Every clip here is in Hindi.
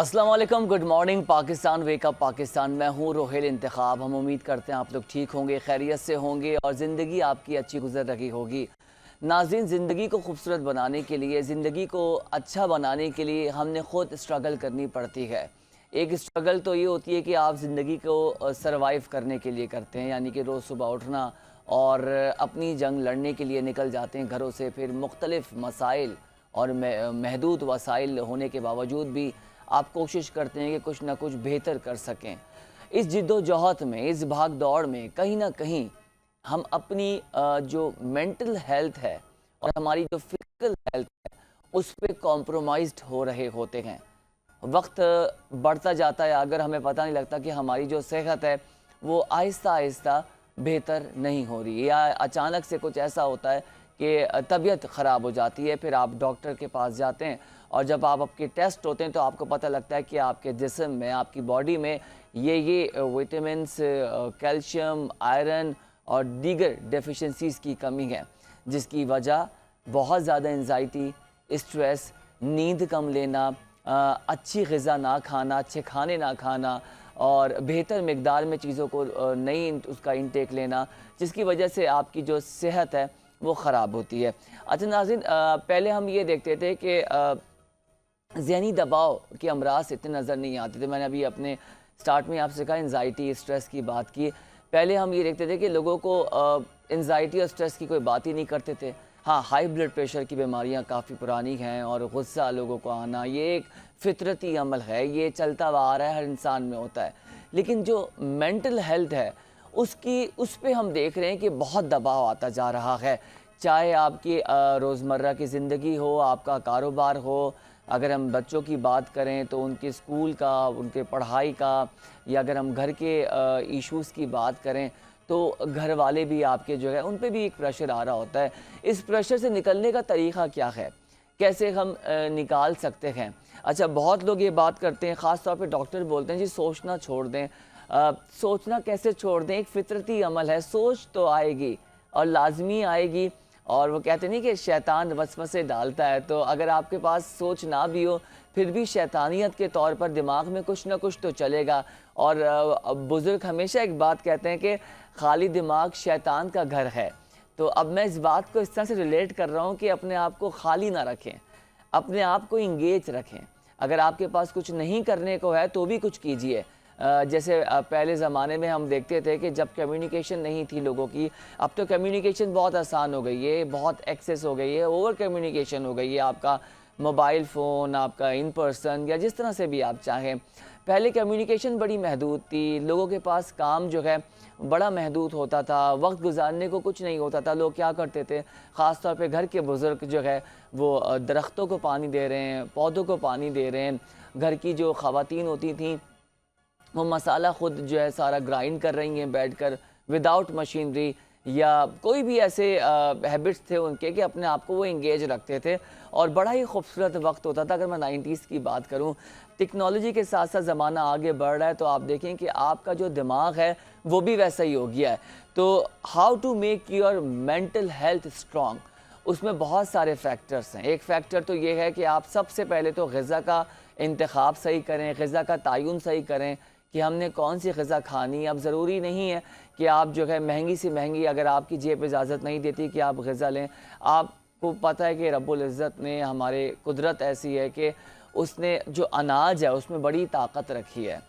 अस्सलाम वालेकुम, good morning Pakistan, wake up Pakistan. मैं हूँ रोहेल इंतखाब। हम उम्मीद करते हैं आप लोग ठीक होंगे, खैरियत से होंगे और ज़िंदगी आपकी अच्छी गुजर रही होगी। नाज़रीन, ज़िंदगी को खूबसूरत बनाने के लिए, ज़िंदगी को अच्छा बनाने के लिए हमने ख़ुद स्ट्रगल करनी पड़ती है। एक स्ट्रगल तो ये होती है कि आप ज़िंदगी को सरवाइव करने के लिए करते हैं, यानी कि रोज़ सुबह उठना और अपनी जंग लड़ने के लिए निकल जाते हैं घरों से। फिर मुख्तलिफ़ मसाइल और महदूद वसाइल होने के बावजूद भी आप कोशिश करते हैं कि कुछ ना कुछ बेहतर कर सकें। इस जिद्दोजहद में, इस भाग दौड़ में कहीं ना कहीं हम अपनी जो मेंटल हेल्थ है और हमारी जो फिजिकल हेल्थ है उस पर कॉम्प्रोमाइज़्ड हो रहे होते हैं। वक्त बढ़ता जाता है, अगर हमें पता नहीं लगता कि हमारी जो सेहत है वो आहिस्ता आहिस्ता बेहतर नहीं हो रही, या अचानक से कुछ ऐसा होता है कि तबीयत ख़राब हो जाती है। फिर आप डॉक्टर के पास जाते हैं और जब आपके टेस्ट होते हैं तो आपको पता लगता है कि आपके जिस्म में, आपकी बॉडी में ये विटामिन्स, कैल्शियम, आयरन और दीगर डेफिशिएंसीज़ की कमी है, जिसकी वजह बहुत ज़्यादा एंजाइटी, स्ट्रेस, नींद कम लेना, अच्छी ग़िज़ा ना खाना, अच्छे खाने ना खाना और बेहतर मिक़दार में चीज़ों को नहीं उसका इंटेक लेना, जिसकी वजह से आपकी जो सेहत है वो ख़राब होती है। अच्छा नाज़रीन, पहले हम ये देखते थे कि ज़हनी दबाव के अमराज इतने नज़र नहीं आते थे। मैंने अभी अपने स्टार्ट में आपसे कहा एंजाइटी, स्ट्रेस की बात की। पहले हम ये देखते थे कि लोगों को एंजाइटी और स्ट्रेस की कोई बात ही नहीं करते थे। हाँ, हाई ब्लड प्रेशर की बीमारियां काफ़ी पुरानी हैं और गुस्सा लोगों को आना ये एक फितरती अमल है, ये चलता हुआ आ रहा है, हर इंसान में होता है। लेकिन जो मेंटल हेल्थ है उस पे हम देख रहे हैं कि बहुत दबाव आता जा रहा है। चाहे आपकी रोज़मर्रा की ज़िंदगी हो, आपका कारोबार हो, अगर हम बच्चों की बात करें तो उनके स्कूल का, उनके पढ़ाई का, या अगर हम घर के इश्यूज़ की बात करें तो घर वाले भी आपके जो है उन पे भी एक प्रेशर आ रहा होता है। इस प्रेशर से निकलने का तरीक़ा क्या है? कैसे हम निकाल सकते हैं? अच्छा, बहुत लोग ये बात करते हैं, ख़ास तौर पे डॉक्टर बोलते हैं जी सोचना छोड़ दें। सोचना कैसे छोड़ दें? एक फितरती अमल है, सोच तो आएगी और लाजमी आएगी। और वो कहते नहीं कि शैतान वसवसे डालता है, तो अगर आपके पास सोच ना भी हो फिर भी शैतानियत के तौर पर दिमाग में कुछ ना कुछ तो चलेगा। और बुज़ुर्ग हमेशा एक बात कहते हैं कि खाली दिमाग शैतान का घर है। तो अब मैं इस बात को इस तरह से रिलेट कर रहा हूँ कि अपने आप को खाली ना रखें, अपने आप को इंगेज रखें। अगर आपके पास कुछ नहीं करने को है तो भी कुछ कीजिए। जैसे पहले ज़माने में हम देखते थे कि जब कम्युनिकेशन नहीं थी लोगों की, अब तो कम्युनिकेशन बहुत आसान हो गई है, बहुत एक्सेस हो गई है, ओवर कम्युनिकेशन हो गई है। आपका मोबाइल फ़ोन, आपका इन पर्सन या जिस तरह से भी आप चाहें। पहले कम्युनिकेशन बड़ी महदूद थी, लोगों के पास काम जो है बड़ा महदूद होता था, वक्त गुजारने को कुछ नहीं होता था। लोग क्या करते थे, ख़ास तौर पे घर के बुज़ुर्ग जो है वो दरख्तों को पानी दे रहे हैं, पौधों को पानी दे रहे हैं। घर की जो ख़वातीन होती थीं वो मसाला ख़ुद जो है सारा ग्राइंड कर रही हैं बैठकर, विदाउट मशीनरी, या कोई भी ऐसे हैबिट्स थे उनके कि अपने आप को वो इंगेज रखते थे और बड़ा ही खूबसूरत वक्त होता था। अगर मैं 90s की बात करूं, टेक्नोलॉजी के साथ साथ ज़माना आगे बढ़ रहा है तो आप देखें कि आपका जो दिमाग है वो भी वैसा ही हो गया है। तो how to make your mental health strong, उसमें बहुत सारे फैक्टर्स हैं। एक फैक्टर तो ये है कि आप सबसे पहले तो ग़िज़ा का इंतखाब सही करें, ग़िज़ा का तयन सही करें कि हमने कौन सी ग़िज़ा खानी है। अब ज़रूरी नहीं है कि आप जो है महंगी से महंगी, अगर आपकी जेब इजाज़त नहीं देती कि आप ग़िज़ा लें। आपको पता है कि रब्बुल इज़्ज़त ने, हमारे कुदरत ऐसी है कि उसने जो अनाज है उसमें बड़ी ताकत रखी है।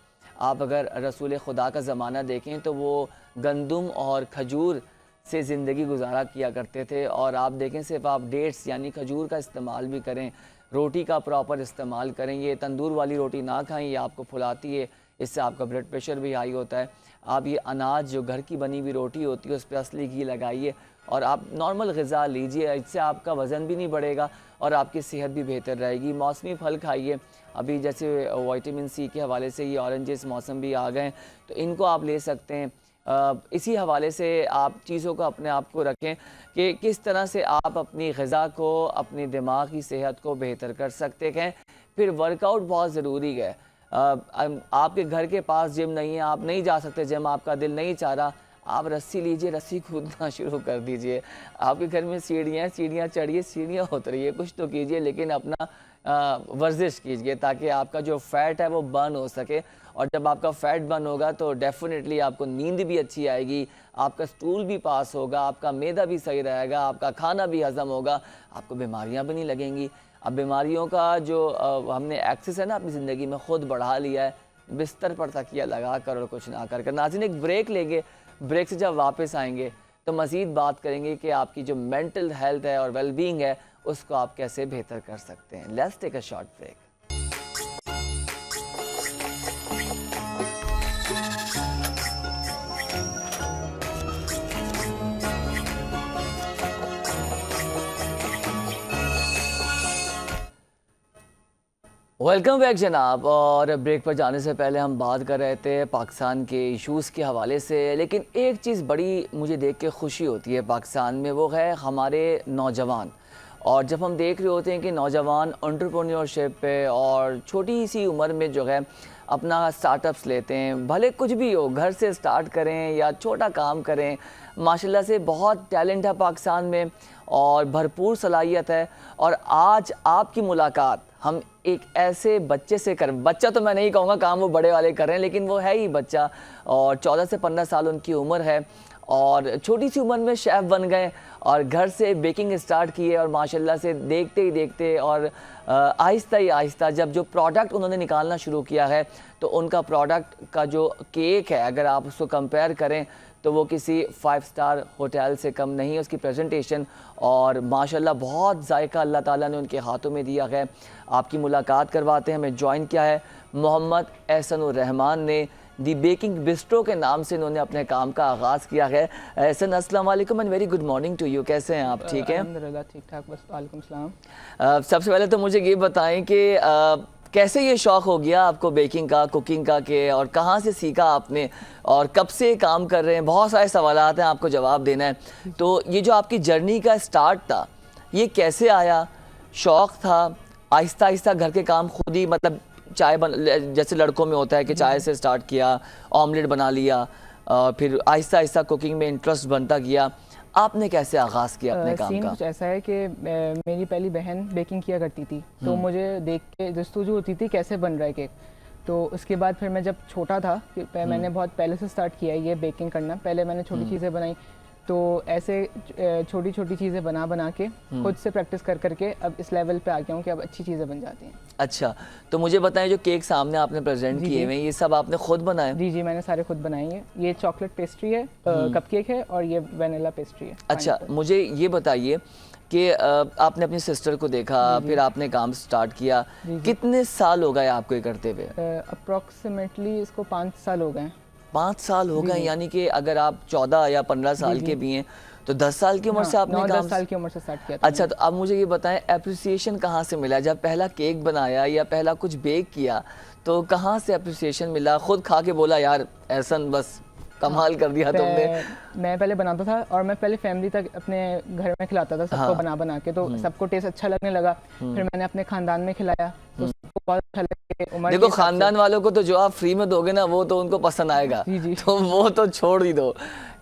आप अगर रसूल खुदा का ज़माना देखें तो वो गंदुम और खजूर से ज़िंदगी गुजारा किया करते थे। और आप देखें सिर्फ आप डेट्स यानी खजूर का इस्तेमाल भी करें, रोटी का प्रॉपर इस्तेमाल करें। ये तंदूर वाली रोटी ना खाएं, ये आपको फुलाती है, इससे आपका ब्लड प्रेशर भी हाई होता है। आप ये अनाज जो घर की बनी हुई रोटी होती है उस पर असली घी लगाइए और आप नॉर्मल ग़िज़ा लीजिए, इससे आपका वज़न भी नहीं बढ़ेगा और आपकी सेहत भी बेहतर रहेगी। मौसमी फल खाइए, अभी जैसे विटामिन सी के हवाले से ये ऑरेंजेस मौसम भी आ गए हैं तो इनको आप ले सकते हैं। इसी हवाले से आप चीज़ों को अपने आप को रखें कि किस तरह से आप अपनी ग़िज़ा को, अपनी दिमाग की सेहत को बेहतर कर सकते हैं। फिर वर्कआउट बहुत ज़रूरी है। आपके घर के पास जिम नहीं है, आप नहीं जा सकते जिम, आपका दिल नहीं चाह रहा, आप रस्सी लीजिए, रस्सी कूदना शुरू कर दीजिए। आपके घर में सीढ़ियाँ चढ़िए, सीढ़ियाँ उतरिए, कुछ तो कीजिए, लेकिन अपना वर्जिश कीजिए ताकि आपका जो फैट है वो बर्न हो सके। और जब आपका फैट बर्न होगा तो डेफिनेटली आपको नींद भी अच्छी आएगी, आपका स्टूल भी पास होगा, आपका मैदा भी सही रहेगा, आपका खाना भी हजम होगा, आपको बीमारियां भी नहीं लगेंगी। अब बीमारियों का जो हमने एक्सेस है ना अपनी ज़िंदगी में ख़ुद बढ़ा लिया है, बिस्तर पर तकिया लगा कर और कुछ ना कर। नाज़रीन, एक ब्रेक लेंगे, ब्रेक से जब वापस आएंगे तो मज़ीद बात करेंगे कि आपकी जो मेंटल हेल्थ है और वेलबींग है उसको आप कैसे बेहतर कर सकते हैं। Let's take a short break. Welcome back जनाब। और ब्रेक पर जाने से पहले हम बात कर रहे थे पाकिस्तान के इश्यूज़ के हवाले से, लेकिन एक चीज़ बड़ी मुझे देख के खुशी होती है पाकिस्तान में, वो है हमारे नौजवान। और जब हम देख रहे होते हैं कि नौजवान एंटरप्रेन्योरशिप पे और छोटी सी उम्र में जो है अपना स्टार्टअप्स लेते हैं, भले कुछ भी हो, घर से स्टार्ट करें या छोटा काम करें, माशाल्लाह से बहुत टैलेंट है पाकिस्तान में और भरपूर सलाहियत है। और आज आपकी मुलाकात हम एक ऐसे बच्चे से कर, बच्चा तो मैं नहीं कहूँगा, काम वो बड़े वाले कर रहे हैं, लेकिन वो है ही बच्चा और 14 से 15 साल उनकी उम्र है और छोटी सी उम्र में शेफ़ बन गए और घर से बेकिंग स्टार्ट किए और माशाल्लाह से देखते ही देखते और आहिस्ता ही आहिस्ता जब जो प्रोडक्ट उन्होंने निकालना शुरू किया है तो उनका प्रोडक्ट का जो केक है, अगर आप उसको कंपेयर करें तो वो किसी 5 स्टार होटल से कम नहीं है उसकी प्रेजेंटेशन। और माशाल्लाह बहुत जायका अल्लाह ताला ने उनके हाथों में दिया है। आपकी मुलाकात करवाते हैं। हमें ज्वाइन किया है मोहम्मद एहसनुर रहमान ने, दी बेकिंग बिस्ट्रो के नाम से इन्होंने अपने काम का आगाज़ किया है। एहसन, अस्सलाम वालेकुम and very good morning to you. कैसे हैं आप? ठीक हैं? अल्हम्दुलिल्लाह ठीक ठाक, बस वालेकुम सलाम। सबसे पहले तो मुझे ये बताएं कि कैसे ये शौक़ हो गया आपको बेकिंग का, कुकिंग का, के और कहाँ से सीखा आपने और कब से काम कर रहे हैं? बहुत सारे सवालात हैं, आपको जवाब देना है। तो ये जो आपकी जर्नी का स्टार्ट था, ये कैसे आया? शौक़ था, आहिस्ता आहिस्ता घर के काम खुद ही, मतलब चाय बन, जैसे लड़कों में होता है कि चाय से स्टार्ट किया, ऑमलेट बना लिया, फिर आहिस्ता आहिस्ता कुकिंग में इंटरेस्ट बनता गया। आपने कैसे आगाज़ किया अपने काम सीन का? कुछ ऐसा है कि मेरी पहली बहन बेकिंग किया करती थी, तो मुझे देख के जस्तुजू होती थी कैसे बन रहा है केक। तो उसके बाद फिर मैं जब छोटा था, मैंने बहुत पहले से स्टार्ट किया ये बेकिंग करना। पहले मैंने छोटी चीज़ें बनाई, तो ऐसे छोटी छोटी चीज़ें बना बना के खुद से प्रैक्टिस कर करके अब इस लेवल पे आ गया हूँ कि अब अच्छी चीज़ें बन जाती हैं। अच्छा, तो मुझे बताएं, जो केक सामने आपने प्रेजेंट किए हुए, ये सब आपने खुद बनाए? जी जी, मैंने सारे खुद बनाए हैं। ये चॉकलेट पेस्ट्री है, कपकेक है, और ये वनीला पेस्ट्री है। अच्छा, मुझे ये बताइए कि आपने अपनी सिस्टर को देखा, फिर आपने काम स्टार्ट किया, कितने साल हो गए आपको ये करते हुए? अप्रॉक्सीमेटली इसको 5 साल हो गए। 5 साल हो गए, यानी कि अगर आप 14 या 15 साल के भी हैं तो 10 साल की उम्र से आपने काम? 10 साल की उम्र से स्टार्ट किया था। अच्छा, तो अब मुझे ये बताएं, एप्रिसिएशन कहाँ से मिला? जब पहला केक बनाया या पहला कुछ बेक किया तो कहाँ से एप्रिसिएशन मिला? खुद खा के बोला यार एहसन बस कमाल कर दिया तुमने? मैं पहले बनाता था और मैं पहले फैमिली तक अपने घर में खिलाता था सबको, बना बना के, तो सबको टेस्ट अच्छा लगने लगा। फिर मैंने अपने खानदान में खिलाया तो सबको बहुत अच्छा लगे। उम्र देखो, खानदान वालों को तो जो आप फ्री में दोगे ना वो तो उनको पसंद आएगा। तो वो तो छोड़ ही दो।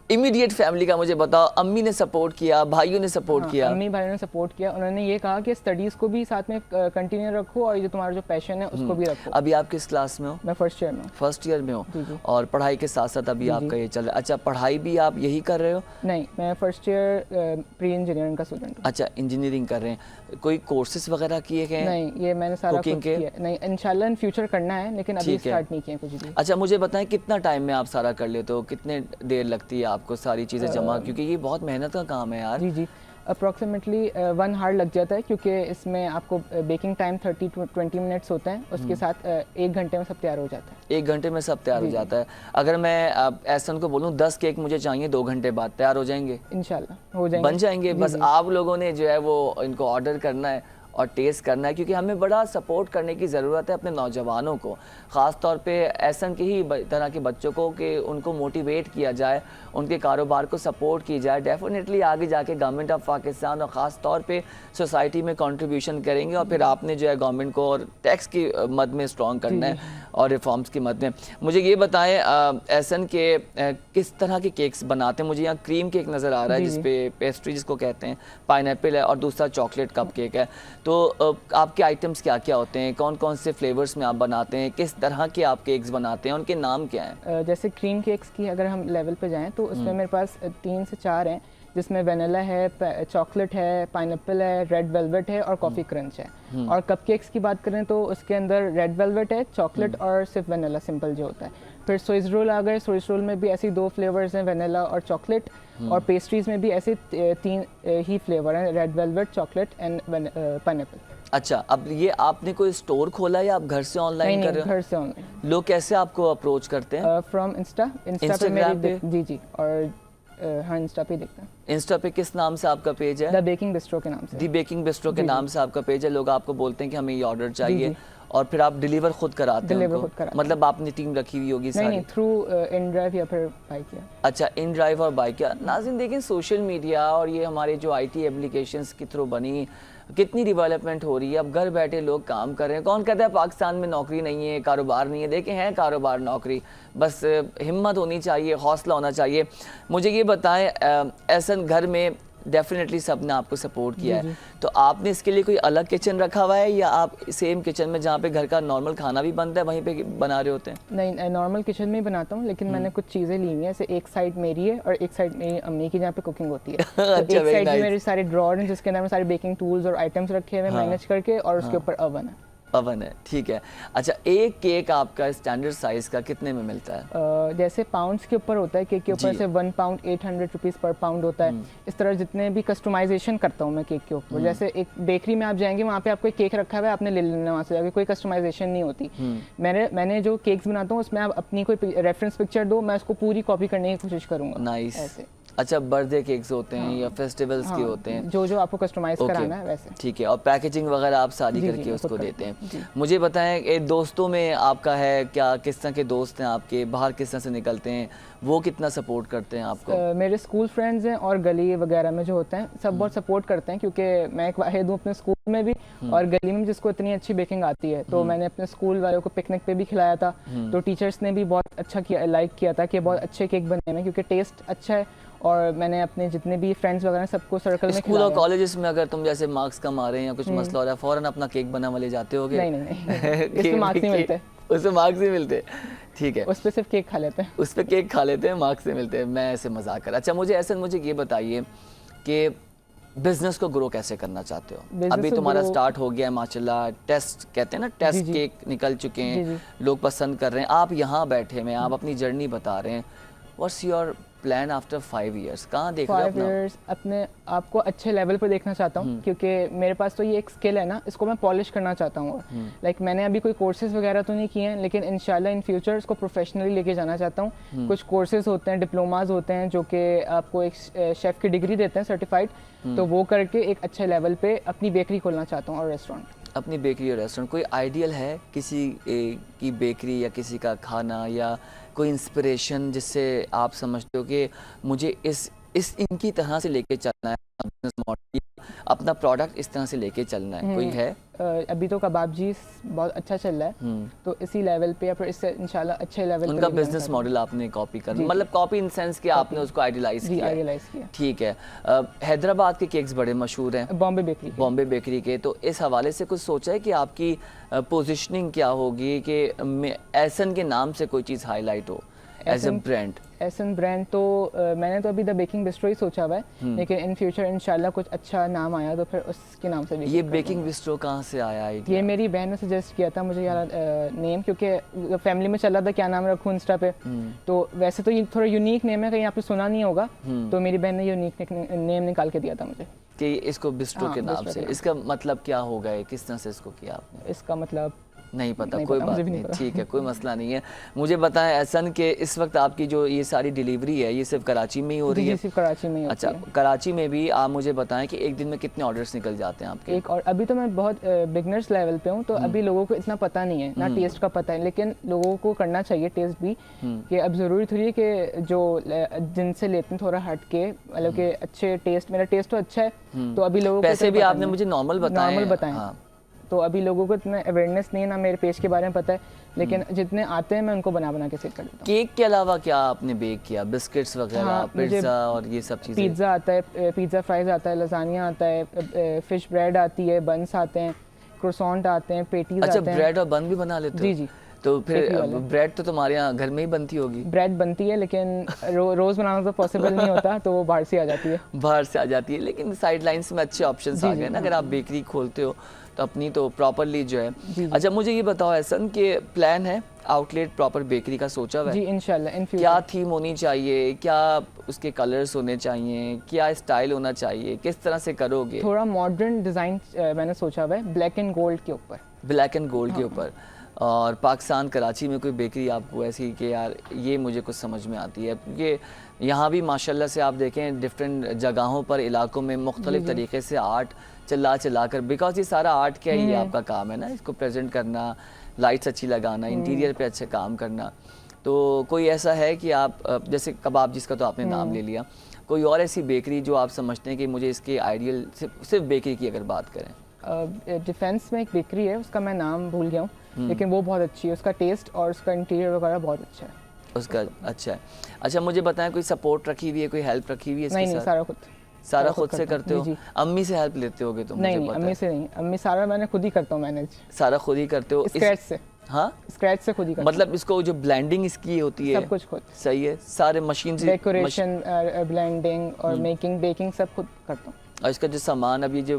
इमीडिएट फैमिली का मुझे बताओ, अम्मी ने सपोर्ट किया, भाइयों ने सपोर्ट किया? अम्मी भाइयों ने सपोर्ट किया। उन्होंने ये कहा कि स्टडीज को भी साथ में कंटिन्यू रखो और ये जो तुम्हारा जो पैशन है उसको भी रखो। अभी आप किस क्लास में हो? मैं फर्स्ट ईयर में हूँ। फर्स्ट ईयर में हो, और पढ़ाई के साथ साथ अभी आपका ये चल रहा है। अच्छा, पढ़ाई भी आप यही कर रहे हो? नहीं, मैं फर्स्ट ईयर प्री इंजीनियरिंग का स्टूडेंट हूँ। अच्छा, इंजीनियरिंग कर रहे हैं। कोई कोर्सेज वगैरह किए गए? नहीं, ये मैंने सारा कुछ किया नहीं। इंशाल्लाह इन फ्यूचर करना है, लेकिन अभी स्टार्ट नहीं किया कुछ भी। अच्छा, मुझे बताएं, कितना टाइम में आप सारा कर लेते हो? कितने देर लगती है आपको सारी चीज़ें जमा, क्योंकि ये बहुत मेहनत का काम है यार। जी जी, अप्रॉक्सीमेटली 1 हार्ड लग जाता है, क्योंकि इसमें आपको बेकिंग टाइम 30 to 20 मिनट्स होता है। उसके साथ 1 घंटे में सब तैयार हो जाता है। 1 घंटे में सब तैयार हो जाता है। अगर मैं एहसन को बोलूँ 10 केक मुझे चाहिए, 2 घंटे बाद तैयार हो जाएंगे? इंशाल्लाह हो जाएंगे, बन जाएंगे। बस आप लोगों ने जो है वो इनको ऑर्डर करना है और टेस्ट करना है, क्योंकि हमें बड़ा सपोर्ट करने की ज़रूरत है अपने नौजवानों को, ख़ास तौर पे ऐसन के ही तरह के बच्चों को, कि उनको मोटिवेट किया जाए, उनके कारोबार को सपोर्ट की जाए। डेफिनेटली आगे जाके गवर्नमेंट ऑफ पाकिस्तान और ख़ास तौर पे सोसाइटी में कंट्रीब्यूशन करेंगे। और फिर आपने जो है गवर्नमेंट को और टैक्स की मद में स्ट्रॉन्ग करना है और रिफॉर्म्स की मद में। मुझे ये बताएं, एहसन के किस तरह के केक्स बनाते हैं? मुझे यहाँ क्रीम केक नज़र आ रहा है जिसपे पेस्ट्री जिसको कहते हैं, पाइनएप्पल है, और दूसरा चॉकलेट कप केक है। तो आपके आइटम्स क्या क्या होते हैं, कौन कौन से फ्लेवर्स में आप बनाते हैं, किस तरह के आप केक्स बनाते हैं, उनके नाम क्या हैं? जैसे क्रीम केक्स की अगर हम लेवल पे जाएं तो उसमें मेरे पास 3 से 4 हैं, जिसमें वेनिला है, चॉकलेट है, पाइनएप्पल है, रेड वेलवेट है और कॉफ़ी क्रंच है। और कपकेक्स की बात करें तो उसके अंदर रेड वेलवेट है, चॉकलेट और सिर्फ वेनिला सिंपल जो होता है। फिर स्विस रोल आ गए, स्विस रोल में भी ऐसे 2 फ्लेवर्स हैं, वेनिला और चॉकलेट। और पेस्ट्रीज में भी ऐसे 3 ही फ्लेवर हैं, red velvet, chocolate and pineapple. अच्छा, अब ये आपने कोई स्टोर खोला या आप घर से ऑनलाइन कर रहे हो? घर से ऑनलाइन। लोग कैसे आपको अप्रोच करते हैं? फ्रॉम इंस्टा पे Instagram मेरी जी जी, और हाँ इंस्टा पे देखते हैं। इंस्टा पे किस नाम से आपका पेज है? द बेकिंग बिस्ट्रो के नाम से। दी बेकिंग बिस्ट्रो के जी, नाम से आपका पेज है। लोग आपको बोलते हैं कि हमें ये ऑर्डर चाहिए जी। और फिर आप डिलीवर खुद कराते हैं डिलीवर उनको? खुद कराते मतलब आपने टीम रखी हुई होगी नहीं सारी? थ्रू इन ड्राइव या फिर बाई किया। अच्छा, इन ड्राइव और बाइक क्या नाज़रीन देखें, सोशल मीडिया और ये हमारे जो आईटी एप्लीकेशंस के थ्रू बनी कितनी डेवलपमेंट हो रही है। अब घर बैठे लोग काम कर रहे हैं। कौन कहता है पाकिस्तान में नौकरी नहीं है, कारोबार नहीं है? देखें, है कारोबार, नौकरी, बस हिम्मत होनी चाहिए, हौसला होना चाहिए। मुझे ये बताएं, ऐसा घर में डेफिनेटली सब ने आपको सपोर्ट किया है, तो आपने इसके लिए कोई अलग किचन रखा हुआ है या आप सेम किचन में जहाँ पे घर का नॉर्मल खाना भी बनता है वहीं पे बना रहे होते हैं? नहीं, नॉर्मल किचन में ही बनाता हूँ, लेकिन मैंने कुछ चीज़ें ली हुई हैं। जैसे एक साइड मेरी है और एक साइड मेरी अम्मी की जहाँ पे कुकिंग होती है। तो अच्छा, एक साइड में nice. मेरे सारे ड्रॉर हैं जिसके अंदर मैं सारे बेकिंग टूल्स और आइटम्स रखे हुए मैनेज करके, और उसके ऊपर ओवन है। ओवन है, ठीक है। अच्छा, एक केक आपका स्टैंडर्ड साइज का कितने में मिलता है? जैसे पाउंड्स के ऊपर होता है, केक के ऊपर जी। से 1 पाउंड 800 रुपीज़ पर पाउंड होता है। इस तरह जितने भी कस्टमाइजेशन करता हूँ मैं केक के ऊपर, जैसे एक बेकरी में आप जाएंगे, वहाँ पे आपको एक केक रखा हुआ है, आपने ले लेना वहाँ से जाके, कोई कस्टमाइजेशन नहीं होती। मैंने जो केक्स बनाता हूँ उसमें आप अपनी कोई रेफरेंस पिक्चर दो, मैं उसको पूरी कॉपी करने की कोशिश करूँगा। नाइस। ऐसे। अच्छा, बर्थडे केक्स होते हैं या फेस्टिवल्स के होते हैं? जो आपको कस्टमाइज कराना है वैसे। ठीक है, और पैकेजिंग वगैरह आप सारी जी, करके जी, उसको खुद देते करते हैं। हैं। मुझे बताएं कि दोस्तों में आपका है क्या, किस तरह के दोस्त हैं आपके, बाहर किस तरह से निकलते हैं, वो कितना सपोर्ट करते हैं आपको? मेरे स्कूल फ्रेंड्स हैं और गली वगैरह में जो होते हैं सब बहुत सपोर्ट करते हैं, क्योंकि मैं एक वाहिद हूँ अपने स्कूल में भी और गली में जिसको इतनी अच्छी बेकिंग आती है। तो मैंने अपने स्कूल वालों को पिकनिक पे भी खिलाया था, तो टीचर्स ने भी बहुत अच्छा किया, लाइक किया था कि बहुत अच्छे केक बने हैं, क्योंकि टेस्ट अच्छा है। और मैंने अपने जितने भी फ्रेंड्स वगैरह सबको सर्कल में स्कूल और कॉलेजेस में अगर तुम जैसे मार्क्स कम आ रहे हैं या कुछ मसला हो रहा है, फौरन अपना केक बना वाले जाते होगे? नहीं इसमें मार्क्स नहीं मिलते। उसमें मार्क्स नहीं मिलते, ठीक है। उस पर सिर्फ केक खा लेते हैं। उस पर केक खा लेते हैं, मार्क्स नहीं मिलते हैं। मैं ऐसे मजाक कर। अच्छा, मुझे ये बताइए कि बिजनेस को ग्रो कैसे करना चाहते हो? अभी तुम्हारा स्टार्ट हो गया है माशाल्लाह, टेस्ट कहते हैं ना, टेस्ट केक निकल चुके हैं, लोग पसंद कर रहे हैं, आप यहाँ बैठे हैं, आप अपनी जर्नी बता रहे हैं। What's your plan after 5 years? कहाँ देख रहे हो 5 years अपने आप को अच्छे लेवल पे देखना चाहता हूँ, क्योंकि मेरे पास तो ये एक स्किल है ना, इसको मैं पॉलिश करना चाहता हूँ। लाइक मैंने अभी कोई कोर्सेज वगैरह तो नहीं किए हैं, लेकिन इंशाल्लाह इन फ्यूचर इसको प्रोफेशनली लेके जाना चाहता हूँ। कुछ कोर्सेज होते हैं, डिप्लोमाज होते हैं, जो कि आपको एक शेफ़ की डिग्री देते हैं सर्टिफाइड, तो वो करके एक अच्छे लेवल पे अपनी बेकरी खोलना चाहता हूँ और रेस्टोरेंट। अपनी बेकरी और रेस्टोरेंट, कोई आइडियल है किसी की बेकरी या किसी का खाना या कोई इंस्पिरेशन जिससे आप समझते हो कि मुझे इस इनकी तरह से लेके चलना है, बिजनेस मॉडल, अपना प्रोडक्ट इस तरह से लेके चलना है? कोई है? अभी तो कबाब जी बहुत अच्छा चल रहा है, तो इसी लेवल पे या फिर इससे इंशाल्लाह अच्छे लेवल उनका बिजनेस मॉडल आपने कॉपी करना, मतलब कॉपी इन सेंस कि आपने उसको आइडियलाइज किया। ठीक है। हैदराबाद के केक्स बड़े मशहूर हैं, बॉम्बे बेकरी के, तो इस हवाले से कुछ सोचा है कि आपकी पोजीशनिंग क्या होगी कि एसन के नाम से कोई चीज़ हाईलाइट हो as a brand? Ahsan brand तो मैंने तो अभी द बेकिंग बिस्ट्रो ही सोचा हुआ है, लेकिन इन फ्यूचर इंशाल्लाह कुछ अच्छा नाम आया तो फिर उसके नाम से ये बेकिंग बिस्ट्रो कहाँ से आया आइडिया? ये मेरी बहन ने सजेस्ट किया था मुझे यार नेम, क्योंकि फैमिली में चल रहा था क्या नाम रखूँ इंस्टा पे, तो वैसे तो ये थोड़ा यूनिक नेम है, कहीं आपने सुना नहीं होगा, तो मेरी बहन ने यूनिक नेम निकाल के दिया था मुझे कि इसको बिस्ट्रो के नाम से। इसका मतलब क्या होगा, किस तरह से इसको किया आपने? इसका मतलब नहीं पता, कोई बात नहीं, ठीक है, कोई मसला नहीं है। मुझे बताएं एहसन के इस वक्त आपकी जो ये सारी डिलीवरी है ये सिर्फ कराची में ही हो रही है? सिर्फ कराची में ही होती है। अच्छा, कराची में भी आप मुझे बताएं कि एक दिन में कितने ऑर्डर्स निकल जाते हैं आपके? एक और अभी तो मैं बहुत बिगनर्स लेवल पे हूँ, तो अभी लोगों को इतना पता नहीं है ना, टेस्ट का पता है, लेकिन लोगों को करना चाहिए टेस्ट भी, कि अब ज़रूरी थोड़ी है कि जो जिनसे लेते हैं थोड़ा हट के, मतलब कि अच्छे टेस्ट, मेरा टेस्ट तो अच्छा है, तो अभी लोगों को पैसे भी आपने मुझे नॉर्मल बताए, तो अभी लोगों को इतना अवेयरनेस नहीं है, ना मेरे पेज के बारे में पता है, लेकिन जितने आते हैं मैं उनको बना बना के सेल कर देता हूँ। केक के अलावा क्या आपने बेक किया? बिस्किट्स वगैरह, हाँ, मुझे पिज्ज़ा और ये सब चीज़ें? पिज़्ज़ा आता है, पिज़्ज़ा फ्राइज़ आता है, लसानिया आता है, फिश ब्रेड आती है, बन्स आते हैं, क्रोसॉन्ट आते हैं, पेटीज अच्छा, आते हैं। ब्रेड और बन भी बना लेते हो? जी जी। तो फिर बेकरी वाला। ब्रेड तो तुम्हारे यहाँ घर में ही बनती होगी? ब्रेड बनती है लेकिन रोज़ बनाना तो पॉसिबल नहीं होता, तो वो बाहर से आ जाती है। बाहर से आ जाती है, लेकिन साइड लाइन्स में अच्छे ऑप्शंस आ गए ना। अगर आप बेकरी खोलते हो तो अपनी तो प्रॉपरली जो है। जी। अच्छा, मुझे ये बताओ एहसन कि प्लान है आउटलेट प्रॉपर बेकरी का सोचा हुआ है? जी इंशाल्लाह इन फ्यूचर। क्या थीम होनी चाहिए, क्या उसके कलर्स होने चाहिए, क्या स्टाइल होना चाहिए, किस तरह से करोगे? थोड़ा मॉडर्न डिज़ाइन मैंने सोचा हुआ है, ब्लैक एंड गोल्ड के ऊपर। ब्लैक एंड गोल्ड के ऊपर। और पाकिस्तान कराची में कोई बेकरी आपको ऐसी कि यार ये मुझे कुछ समझ में आती है? क्योंकि यहाँ भी माशाल्लाह से आप देखें डिफरेंट जगहों पर, इलाकों में मुख्तलिफ तरीके से आर्ट चला कर, बिकॉज ये सारा आर्ट क्या है, ये आपका काम है ना, इसको प्रेजेंट करना, लाइट्स अच्छी लगाना, इंटीरियर पे अच्छे काम करना। तो कोई ऐसा है कि आप जैसे कबाब जिसका तो आपने नाम ले लिया, कोई और ऐसी बेकरी जो आप समझते हैं कि मुझे इसके आइडियल, सिर्फ बेकरी की अगर बात करें? डिफेंस में एक बेकरी है, उसका मैं नाम भूल गया हूँ, लेकिन वो बहुत अच्छी है, उसका टेस्ट और उसका इंटीरियर वगैरह बहुत अच्छा है। उसका अच्छा है। अच्छा, मुझे बताएं कोई सपोर्ट रखी हुई है, कोई हेल्प रखी हुई है इसके नहीं साथ? सारा खुद। सारा खुद से करते हो? जी। अम्मी से हेल्प लेते होगे तुम? नहीं मुझे नहीं, पता अम्मी है। से नहीं, अम्मी सारा मैंने खुद ही करता हूँ मैनेज। सारा खुद ही करते हो? स्क्रैच से। हाँ, स्क्रैच से खुद ही करता मतलब इसको जो ब्लेंडिंग इसकी होती है सब कुछ खुद। सही है, सारे मशीन से डेकोरेशन, ब्लेंडिंग और मेकिंग, बेकिंग सब खुद करता हूँ। और इसका जो सामान, अब ये जो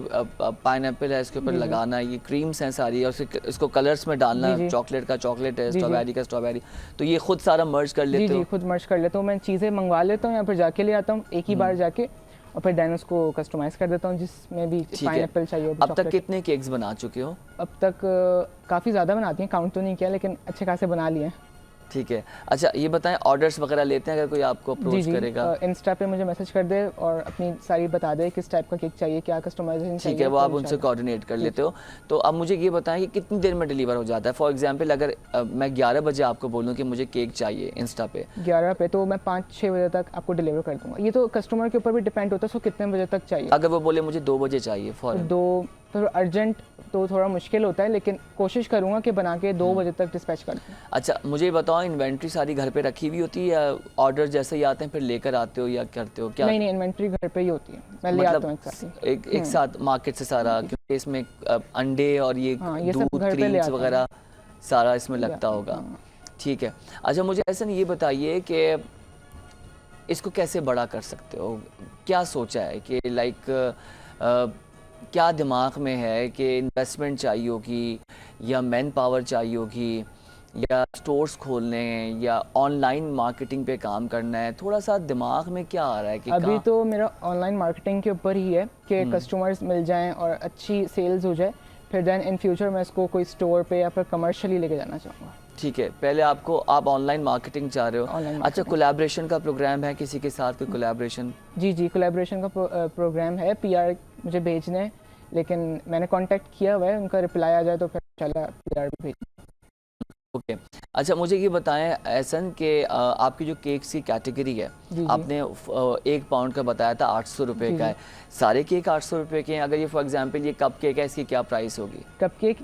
पाइनएप्पल है इसके ऊपर लगाना, ये क्रीम्स हैं सारी, और इसको कलर्स में डालना, चॉकलेट का चॉकलेट है, स्ट्रॉबेरी का स्ट्रॉबेरी, तो ये खुद सारा मर्ज कर लेते जी हो? खुद मर्ज कर लेता हूँ मैं, चीज़ें मंगवा लेता हूँ या फिर जाके ले आता हूँ एक ही बार जाके, और फिर देन उसको कस्टमाइज कर देता हूँ जिसमें भी पाइनएप्पल चाहिए हो। अब तक कितने केक्स बना चुके हो? अब तक काफ़ी ज़्यादा बनाती हैं, काउंट तो नहीं किया, लेकिन अच्छे खासे बना लिए हैं। ठीक है। अच्छा, ये बताएं ऑर्डर्स वगैरह लेते हैं अगर कोई आपको अप्रोच करेगा? इंस्टा पे मुझे मैसेज कर दे और अपनी सारी बता दे किस टाइप का केक चाहिए, क्या कस्टमाइजेशन चाहिए। ठीक है, वो आप उनसे कोऑर्डिनेट कर लेते हो। तो अब मुझे ये बताएं कि कितनी देर में डिलीवर हो जाता है? फॉर एग्जांपल अगर मैं 11 बजे आपको बोलूँ कि मुझे केक चाहिए इंस्टा पे 11 पे, तो मैं 5-6 बजे तक आपको डिलीवर कर दूंगा। ये तो कस्टमर के ऊपर भी डिपेंड होता है, उसको कितने बजे तक चाहिए। अगर वो बोले मुझे 2 बजे चाहिए फॉरन? 2 तो अर्जेंट तो थोड़ा मुश्किल होता है, लेकिन कोशिश करूंगा कि बना के 2 बजे तक डिस्पैच कर दूं। अच्छा, मुझे बताओ इन्वेंट्री सारी घर पे रखी हुई होती है या ऑर्डर जैसे ही आते हैं फिर लेकर आते हो या करते हो क्या? नहीं, इन्वेंट्री घर पे ही होती है, मैं ले आता हूं एक साथ मार्केट से सारा, क्योंकि इसमें अंडे और ये ये सब दूध, घर पे ले क्रीम्स आता हूं। वगैरह सारा इसमें लगता होगा। ठीक है। अच्छा, मुझे ऐसा नहीं, ये बताइए कि इसको कैसे बड़ा कर सकते हो? क्या सोचा है कि लाइक क्या दिमाग में है कि इन्वेस्टमेंट चाहिए होगी या मैन पावर चाहिए होगी या स्टोर्स खोलने हैं या ऑनलाइन मार्केटिंग पे काम करना है? थोड़ा सा दिमाग में क्या आ रहा है कि अभी तो मेरा ऑनलाइन मार्केटिंग के ऊपर ही है कि कस्टमर्स मिल जाएं और अच्छी सेल्स हो जाए, फिर देन इन फ्यूचर मैं इसको कोई स्टोर पे या फिर कमर्शियली लेके जाना चाहूँगा। ठीक है, पहले आप ऑनलाइन मार्केटिंग चाह रहे हो। अच्छा, कोलैबोरेशन का प्रोग्राम है किसी के साथ, कोई कोलैबोरेशन? जी कोलैबोरेशन का प्रोग्राम है, PR मुझे भेजने हैं, लेकिन मैंने कांटेक्ट किया हुआ है, उनका रिप्लाई आ जाए तो फिर इंशाल्लाह PR भी भेज। ओके। अच्छा, मुझे ये बताएं एहसन कि आपकी जो केक्स की कैटेगरी है, आपने 1 पाउंड का बताया था 800 रुपये का है, सारे केक 800 रुपये के हैं? अगर ये फॉर एग्जांपल ये कप केक है, इसकी क्या प्राइस होगी? कप केक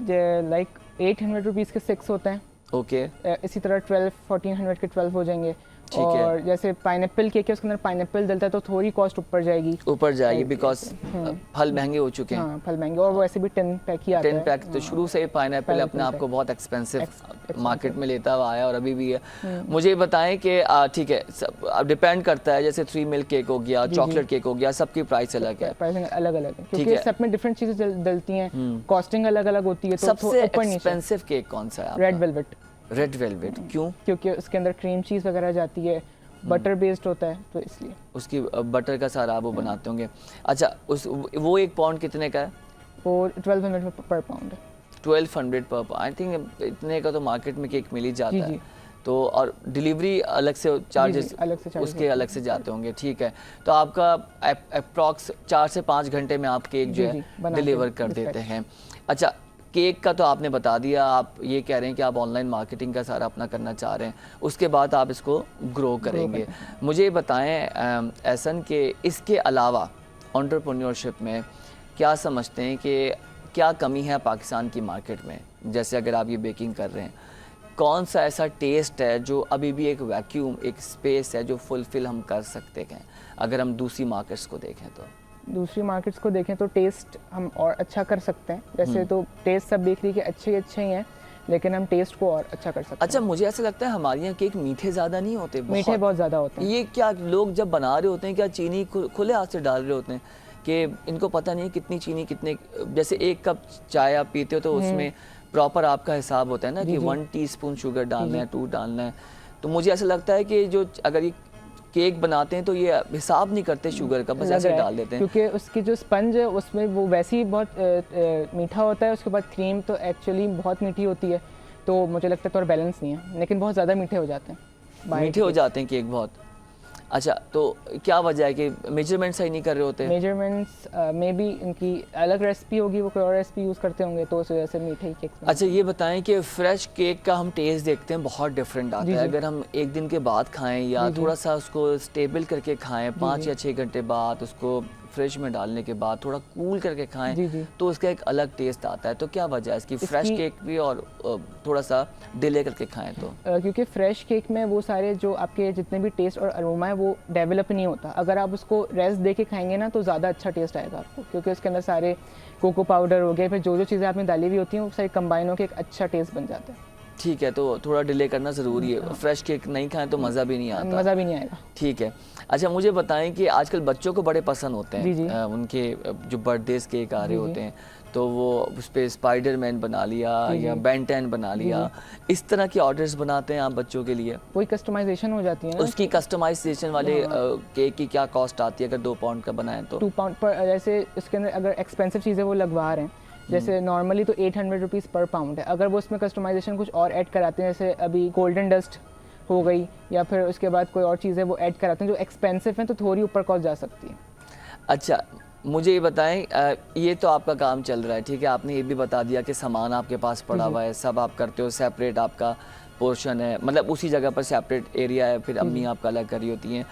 लाइक 800 रुपीज़ के 6 होते हैं। ओके। इसी तरह 1400 के 12 हो जाएंगे। ठीक है। और जैसे पाइनएप्पल केक है, उसके अंदर पाइनएप्पल डलता है तो थोड़ी कॉस्ट ऊपर जाएगी बिकॉज फल महंगे हो चुके हैं। हाँ, फल महंगे, और वैसे भी 10 पैक ही आता है। 10 पैक तो शुरू से ही पाइनएप्पल अपने आप को बहुत एक्सपेंसिव मार्केट में लेता हुआ आया और अभी भी है। मुझे बताएं कि ठीक है, अब डिपेंड करता है, जैसे 3 मिल्क केक हो गया, चॉकलेट केक हो गया, सबकी प्राइस अलग है, प्राइसिंग अलग अलग है, क्योंकि सब में डिफरेंट चीजें डलती हैं, कॉस्टिंग अलग अलग होती है। तो सबसे एक्सपेंसिव केक कौन सा है? Red velvet. रेड वेलवेट क्यों? क्योंकि उसके अंदर क्रीम चीज़ वगैरह जाती है, बटर बेस्ड होता है, तो इसलिए उसकी बटर का सारा वो बनाते होंगे। अच्छा, वो 1 पाउंड कितने का है? वो 1200 पर पाउंड है। 1200 पर पाउंड। आई थिंक इतने का तो मार्केट में केक मिल ही जाता है। तो और डिलीवरी अलग से चार्जेस उसके अलग से जाते होंगे। ठीक है, तो आपका अप्रॉक्स 4 से 5 घंटे में आप केक जो है डिलीवर कर देते हैं। अच्छा, केक का तो आपने बता दिया, आप ये कह रहे हैं कि आप ऑनलाइन मार्केटिंग का सारा अपना करना चाह रहे हैं, उसके बाद आप इसको ग्रो करेंगे। मुझे ये बताएं एहसन कि इसके अलावा एंटरप्रेन्योरशिप में क्या समझते हैं कि क्या कमी है पाकिस्तान की मार्केट में? जैसे अगर आप ये बेकिंग कर रहे हैं, कौन सा ऐसा टेस्ट है जो अभी भी एक वैक्यूम, एक स्पेस है जो फुलफिल हम कर सकते हैं अगर हम दूसरी मार्केट्स को देखें तो? दूसरी मार्केट्स को देखें तो टेस्ट हम और अच्छा कर सकते हैं। वैसे तो टेस्ट सब बेकरी के अच्छे ही हैं, लेकिन हम टेस्ट को और अच्छा कर सकते अच्छा, हैं। मुझे ऐसा लगता है हमारे यहाँ केक मीठे ज़्यादा नहीं होते? मीठे बहुत ज़्यादा होते हैं। ये क्या लोग जब बना रहे होते हैं, क्या चीनी खुले हाथ से डाल रहे होते हैं कि इनको पता नहीं है कितनी चीनी, कितने, जैसे 1 कप चाय आप पीते हो तो उसमें प्रॉपर आपका हिसाब होता है ना कि 1 टीस्पून शुगर डालना है, 2 डालना है। तो मुझे ऐसा लगता है कि जो अगर ये केक बनाते हैं तो ये हिसाब नहीं करते शुगर का, बस ऐसे डाल देते हैं। क्योंकि उसकी जो स्पंज है उसमें वो वैसे ही बहुत मीठा होता है, उसके बाद क्रीम तो एक्चुअली बहुत मीठी होती है, तो मुझे लगता है थोड़ा बैलेंस नहीं है, लेकिन बहुत ज़्यादा मीठे हो जाते हैं। मीठे हो जाते हैं केक बहुत। अच्छा, तो क्या वजह है कि मेजरमेंट सही नहीं कर रहे होते? मेजरमेंट्स में भी इनकी अलग रेसिपी होगी, वो कोई और रेसिपी यूज़ करते होंगे, तो उस वजह से मीठे ही केक। अच्छा, ये बताएं कि फ्रेश केक का हम टेस्ट देखते हैं बहुत डिफरेंट आता है। अगर हम 1 दिन के बाद खाएं या थोड़ा सा उसको स्टेबल करके खाएं, 5 या 6 घंटे बाद उसको फ्रिज में डालने के बाद थोड़ा कूल करके खाएं, तो उसका एक अलग टेस्ट आता है। तो क्या वजह है इसकी फ्रेश केक भी और थोड़ा सा डिले करके खाएं तो? क्योंकि फ्रेश केक में वो सारे जो आपके जितने भी टेस्ट और अरोमा है वो डेवलप नहीं होता। अगर आप उसको रेस्ट दे के खाएंगे ना तो ज़्यादा अच्छा टेस्ट आएगा आपको, क्योंकि उसके अंदर सारे कोको पाउडर हो गए, फिर जो चीज़ें आपने डाली हुई होती हैं वो सारी कंबाइन होकर एक अच्छा टेस्ट बन जाता है। ठीक है, तो थोड़ा डिले करना ज़रूरी है। फ्रेश केक नहीं खाएं तो मज़ा भी नहीं आता। मज़ा भी नहीं आएगा। ठीक है। अच्छा, मुझे बताएं कि आजकल बच्चों को बड़े पसंद होते हैं उनके जो बर्थडेज केक आ रहे होते हैं, तो वो उस पर स्पाइडरमैन बना लिया या बेन 10 बना लिया, इस तरह के ऑर्डर्स बनाते हैं आप बच्चों के लिए? कोई कस्टमाइजेशन हो जाती है ना उसकी कस्टमाइजेशन वाले केक की क्या कॉस्ट आती है अगर 2 पाउंड का बनाएं तो? 2 पाउंड पर, जैसे इसके अंदर अगर एक्सपेंसिव चीज़ें वो लगवा रहे हैं, जैसे नॉर्मली तो 800 रुपीज़ पर पाउंड है। अगर वो उसमें कस्टमाइजेशन कुछ और ऐड कराते हैं, जैसे अभी गोल्डन डस्ट हो गई या फिर उसके बाद कोई और चीज़ें वो ऐड कराते हैं जो एक्सपेंसिव हैं, तो थोड़ी ऊपर कॉस्ट जा सकती है। अच्छा, मुझे ये बताएं, ये तो आपका काम चल रहा है, ठीक है, आपने ये भी बता दिया कि सामान आपके पास पड़ा हुआ है, सब आप करते हो, सेपरेट आपका पोर्शन है, मतलब उसी जगह पर सेपरेट एरिया है, फिर अम्मी आपका अलग करी होती हैं।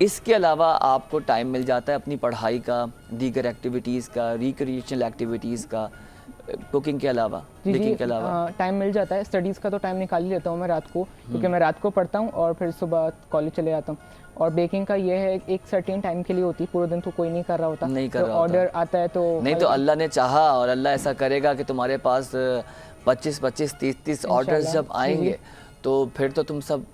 इसके अलावा आपको टाइम मिल जाता है अपनी पढ़ाई का, दीगर एक्टिविटीज़ का, रिक्रिएशनल एक्टिविटीज़ का, कुकिंग के अलावा, बेकिंग के अलावा? टाइम मिल जाता है। स्टडीज़ का तो टाइम निकाल ही लेता हूँ मैं रात को, क्योंकि मैं रात को पढ़ता हूँ और फिर सुबह कॉलेज चले जाता हूँ। और बेकिंग का ये है एक सर्टेन टाइम के लिए होती है, पूरे दिन तो कोई नहीं कर रहा होता, नहीं कर रहा होता। ऑर्डर आता है तो नहीं, तो अल्लाह ने चाहा और अल्लाह ऐसा करेगा कि तुम्हारे पास 25-25, 30-30 ऑर्डर्स जब आएंगे तो फिर तो तुम सब,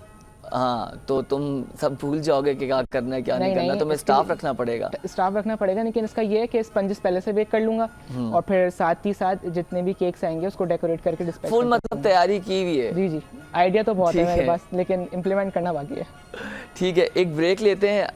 हाँ, तो तुम सब भूल जाओगे कि क्या करना है क्या नहीं करना। तुम्हें स्टाफ रखना पड़ेगा। स्टाफ रखना पड़ेगा, लेकिन इसका ये है कि स्पंजेस पहले से बेक कर लूंगा और फिर साथ ही साथ जितने भी केक्स आएंगे उसको डेकोरेट करके डिस्पैच। फुल मतलब तैयारी की हुई है? जी, आइडिया तो बहुत है मेरे पास, लेकिन इम्प्लीमेंट करना बाकी है। ठीक है, एक ब्रेक लेते हैं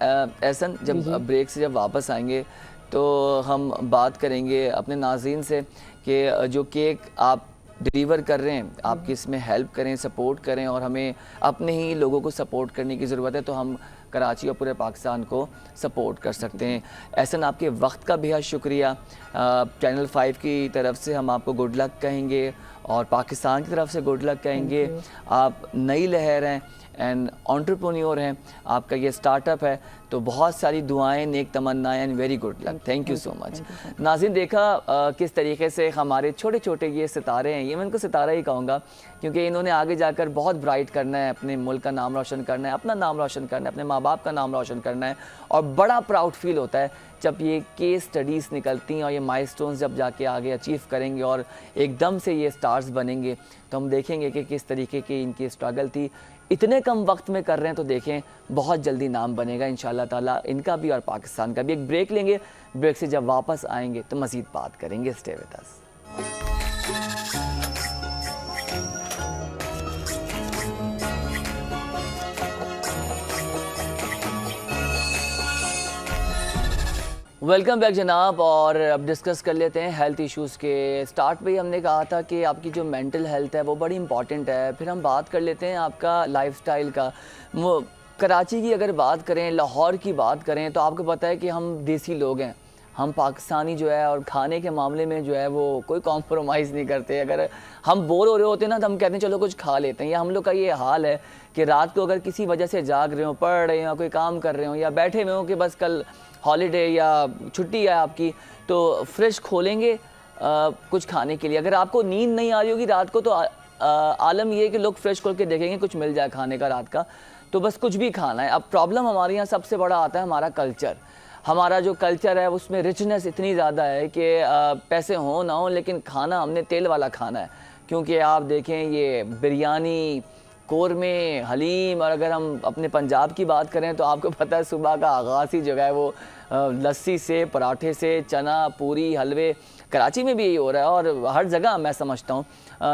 एहसन। जब ब्रेक से जब वापस आएंगे तो हम बात करेंगे अपने नाज़रीन से कि जो केक आप डिलीवर कर रहे हैं, आप इसमें हेल्प करें, सपोर्ट करें, और हमें अपने ही लोगों को सपोर्ट करने की ज़रूरत है, तो हम कराची और पूरे पाकिस्तान को सपोर्ट कर सकते हैं। एहसन, आपके वक्त का बेहद शुक्रिया। चैनल 5 की तरफ से हम आपको गुड लक कहेंगे और पाकिस्तान की तरफ से गुड लक कहेंगे। आप नई लहर हैं एंड एंटरप्रेन्योर हैं, आपका ये स्टार्टअप है, तो बहुत सारी दुआएं, नेक तमन्नाएं and very good luck. Thank you so much. नाज़रीन, देखा किस तरीके से हमारे छोटे छोटे ये सितारे हैं, ये मैं इनको सितारा ही कहूँगा, क्योंकि इन्होंने आगे जाकर बहुत ब्राइट करना है, अपने मुल्क का नाम रोशन करना है, अपना नाम रोशन करना है, अपने माँ बाप का नाम रोशन करना है, और बड़ा प्राउड फील होता है जब ये केस स्टडीज़ निकलती हैं और ये माइलस्टोन्स जब जाके आगे अचीव करेंगे और एकदम से ये स्टार्स बनेंगे, तो हम देखेंगे कि किस तरीके की इनकी स्ट्रगल थी। इतने कम वक्त में कर रहे हैं तो देखें बहुत जल्दी नाम बनेगा इंशाल्लाह ताला, इनका भी और पाकिस्तान का भी। एक ब्रेक लेंगे, ब्रेक से जब वापस आएंगे तो मज़ीद बात करेंगे। Stay with us. Welcome back जनाब, और अब डिस्कस कर लेते हैं हेल्थ इश्यूज़ के। स्टार्ट पे ही हमने कहा था कि आपकी जो मेंटल हेल्थ है वो बड़ी इंपॉर्टेंट है। फिर हम बात कर लेते हैं आपका लाइफस्टाइल का। कराची की अगर बात करें, लाहौर की बात करें, तो आपको पता है कि हम देसी लोग हैं, हम पाकिस्तानी जो है, और खाने के मामले में जो है वो कोई कॉम्प्रोमाइज़ नहीं करते। अगर हम बोर हो रहे होते हैं ना तो हम कहते हैं चलो कुछ खा लेते हैं। या हम लोग का ये हाल है कि रात को अगर किसी वजह से जाग रहे हो, पढ़ रहे हो, कोई काम कर रहे हो, या बैठे हुए हो कि बस कल हॉलीडे या छुट्टी है आपकी, तो फ्रिज खोलेंगे कुछ खाने के लिए। अगर आपको नींद नहीं आ रही होगी रात को तो आलम ये है कि लोग फ्रेश खोल के देखेंगे कुछ मिल जाए खाने का रात का, तो बस कुछ भी खाना है। अब प्रॉब्लम हमारे यहाँ सबसे बड़ा आता है हमारा कल्चर। हमारा जो कल्चर है उसमें रिचनेस इतनी ज़्यादा है कि पैसे हों ना हो लेकिन खाना हमने तेल वाला खाना है। क्योंकि आप देखें ये बिरयानी, कोरमे, हलीम, और अगर हम अपने पंजाब की बात करें तो आपको पता है सुबह का आगाज़ ही जो है वो लस्सी से, पराठे से, चना, पूरी, हलवे। कराची में भी यही हो रहा है और हर जगह मैं समझता हूँ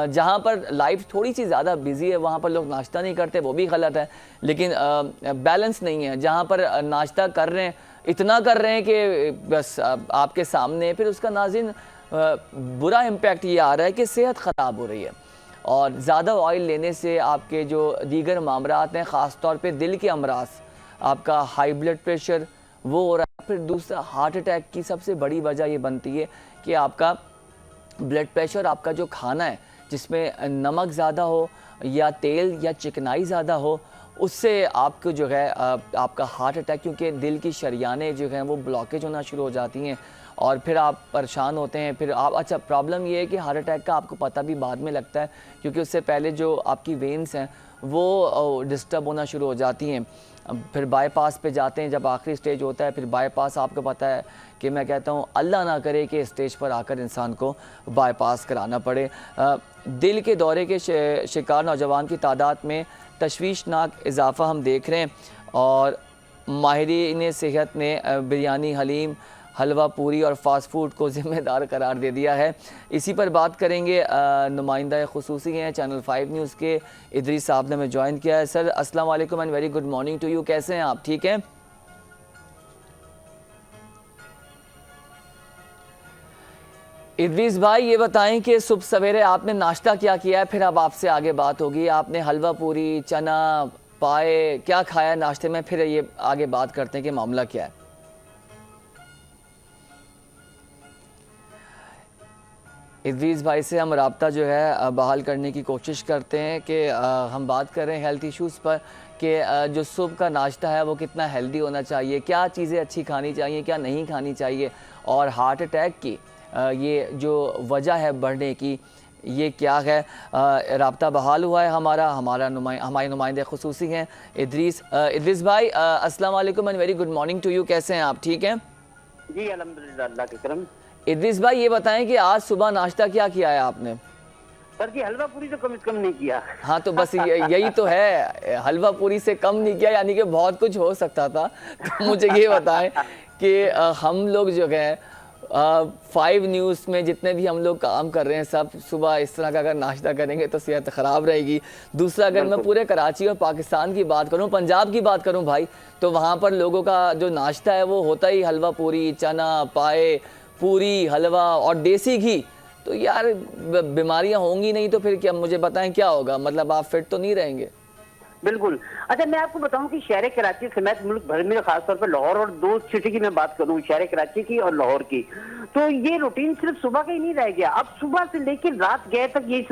जहाँ पर लाइफ थोड़ी सी ज़्यादा बिजी है वहाँ पर लोग नाश्ता नहीं करते, वो भी गलत है। लेकिन बैलेंस नहीं है। जहाँ पर नाश्ता कर रहे हैं, इतना कर रहे हैं कि बस आपके सामने, फिर उसका नाज़रीन बुरा इम्पैक्ट ये आ रहा है कि सेहत ख़राब हो रही है। और ज़्यादा ऑयल लेने से आपके जो दीगर मामलात हैं, ख़ास तौर पे दिल के अमराज, आपका हाई ब्लड प्रेशर वो हो रहा है। फिर दूसरा हार्ट अटैक की सबसे बड़ी वजह ये बनती है कि आपका ब्लड प्रेशर, आपका जो खाना है जिसमें नमक ज़्यादा हो या तेल या चिकनाई ज़्यादा हो, उससे आपको जो है आपका हार्ट अटैक, क्योंकि दिल की शरियानें जो हैं वो ब्लॉकेज होना शुरू हो जाती हैं और फिर आप परेशान होते हैं। फिर आप अच्छा, प्रॉब्लम ये है कि हार्ट अटैक का आपको पता भी बाद में लगता है क्योंकि उससे पहले जो आपकी वेन्स हैं वो डिस्टर्ब होना शुरू हो जाती हैं। फिर बाईपास पे जाते हैं जब आखिरी स्टेज होता है। फिर बाईपास आपको पता है कि मैं कहता हूँ अल्लाह ना करे कि स्टेज पर आकर इंसान को बाईपास कराना पड़े। दिल के दौरे के शिकार नौजवान की तादाद में तशवीशनाक इजाफा हम देख रहे हैं और माहिरीन सेहत ने बिरयानी, हलीम, हलवा पूरी और फास्ट फूड को ज़िम्मेदार करार दे दिया है। इसी पर बात करेंगे। नुमाइंदा खुसूसी हैं चैनल 5 न्यूज़ के इदरीस साहब ने हमें ज्वाइन किया है। सर अस्सलाम वालेकुम and very good morning to you. कैसे हैं आप? ठीक हैं? इदरीस भाई ये बताएं कि सुबह सवेरे आपने नाश्ता क्या किया है, फिर अब आपसे आगे बात होगी। आपने हलवा पूरी, चना, पाए क्या खाया नाश्ते में, फिर ये आगे बात करते हैं कि मामला क्या है। इदरीस भाई से हम राब्ता जो है बहाल करने की कोशिश करते हैं कि हम बात कर रहे हैं हेल्थ इश्यूज़ पर कि जो सुबह का नाश्ता है वो कितना हेल्दी होना चाहिए, क्या चीज़ें अच्छी खानी चाहिए, क्या नहीं खानी चाहिए, और हार्ट अटैक की ये जो वजह है बढ़ने की ये क्या है। राब्ता बहाल हुआ है हमारे नुमाइंदे खुसूसी हैं इदरीस भाई। अस्सलाम वालेकुम and very good morning to you. कैसे हैं आप? ठीक हैं जी अल्हम्दुलिल्लाह, अल्लाह के करम। इदरीस भाई ये बताएं कि आज सुबह नाश्ता क्या किया है आपने? सर जी हलवा पूरी तो कम से कम नहीं किया। हाँ तो बस यही तो है, हलवा पूरी से कम नहीं किया यानी कि बहुत कुछ हो सकता था। तो मुझे ये बताएं कि हम लोग जो है 5 न्यूज़ में जितने भी हम लोग काम कर रहे हैं सब सुबह इस तरह का अगर नाश्ता करेंगे तो सेहत ख़राब रहेगी। दूसरा अगर मैं पूरे कराची और पाकिस्तान की बात करूं, पंजाब की बात करूं भाई, तो वहाँ पर लोगों का जो नाश्ता है वो होता ही हलवा पूरी, चना, पाए, पूरी, हलवा और देसी घी। तो यार बीमारियां होंगी नहीं तो फिर क्या, मुझे बताएं क्या होगा? मतलब आप फिट तो नहीं रहेंगे। बिल्कुल। अच्छा मैं आपको बताऊं कि शहर कराची समेत मुल्क भर में खासतौर पर लाहौर और 2 सिटी की मैं बात करूं, शहर कराची की और लाहौर की, तो ये रूटीन सिर्फ सुबह का ही नहीं रह गया। अब सुबह से लेकर रात गए तक यही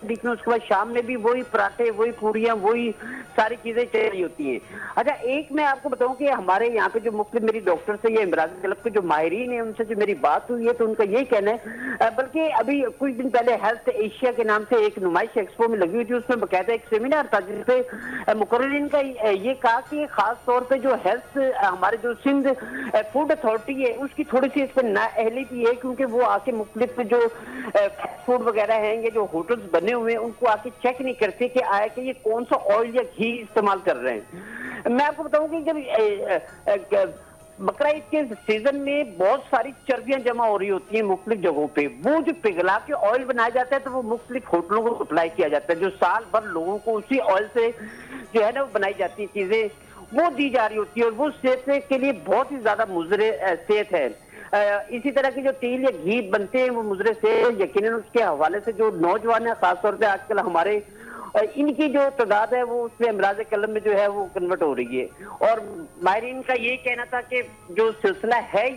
बीच में, उसके बाद शाम में भी वही पराठे, वही पूरियां, वही सारी चीजें चल रही होती हैं। अच्छा एक मैं आपको बताऊं कि हमारे यहाँ पे जो मुख्तलिफ मेरी डॉक्टर से या इमराज क्लब के जो माहिरीन है उनसे जो मेरी बात हुई है तो उनका यही कहना है, बल्कि अभी कुछ दिन पहले हेल्थ एशिया के नाम से एक नुमाइश एक्सपो में लगी हुई थी, उसमें बकायदा एक सेमिनार था जिसपे मुकर्रिरीन का ये कहा कि खास तौर पर जो हेल्थ हमारे जो सिंध फूड अथॉरिटी है उसकी थोड़ी सी इस पर नाअहली भी है, क्योंकि वो आके मुख्तलिफ जो फूड वगैरह हैं, ये जो होटल्स बने हुए उनको आके चेक नहीं करते कि आया कि ये कौन सा ऑयल या घी इस्तेमाल कर रहे हैं। मैं आपको बताऊं कि जब बकरा ईद के सीजन में बहुत सारी चर्बियां जमा हो रही होती हैं मुख्तलिफ जगहों पे, वो जो पिघला के ऑयल बनाया जाता है तो वो मुख्तलिफ होटलों को सप्लाई किया जाता है, जो साल भर लोगों को उसी ऑयल से जो है ना वो बनाई जाती है चीजें वो दी जा रही होती है, और वो सेहत के लिए बहुत ही ज्यादा मुज़र सेहत है। इसी तरह के जो तेल या घी बनते हैं वो मुजरे से यकीनन उसके हवाले से जो नौजवान है खासतौर पे आजकल हमारे इनकी जो तादाद है वो उसमें अमराज कलम में जो है वो कन्वर्ट हो रही है। और माहिरीन का ये कहना था कि जो सिलसिला है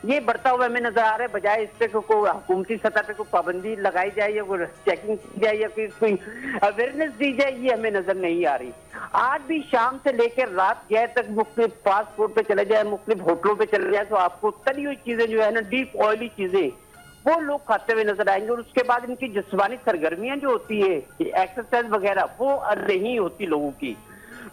ये बढ़ता हुआ हमें नजर आ रहा है, बजाय इस पे को हुकूमती सतह पे कोई पाबंदी लगाई जाए या कोई चेकिंग की जाए या कोई अवेयरनेस दी जाए, ये हमें नजर नहीं आ रही। आज भी शाम से लेकर रात गए तक मुख्तलिफ फास्ट फूड पे चले जाए, मुख्तलिफ होटलों पे चले जाए तो आपको तली हुई चीजें जो है ना, डीप ऑयली चीजें वो लोग खाते हुए नजर आएंगे। और उसके बाद इनकी जिस्मानी सरगर्मियां जो होती है, एक्सरसाइज वगैरह, वो नहीं होती लोगों की।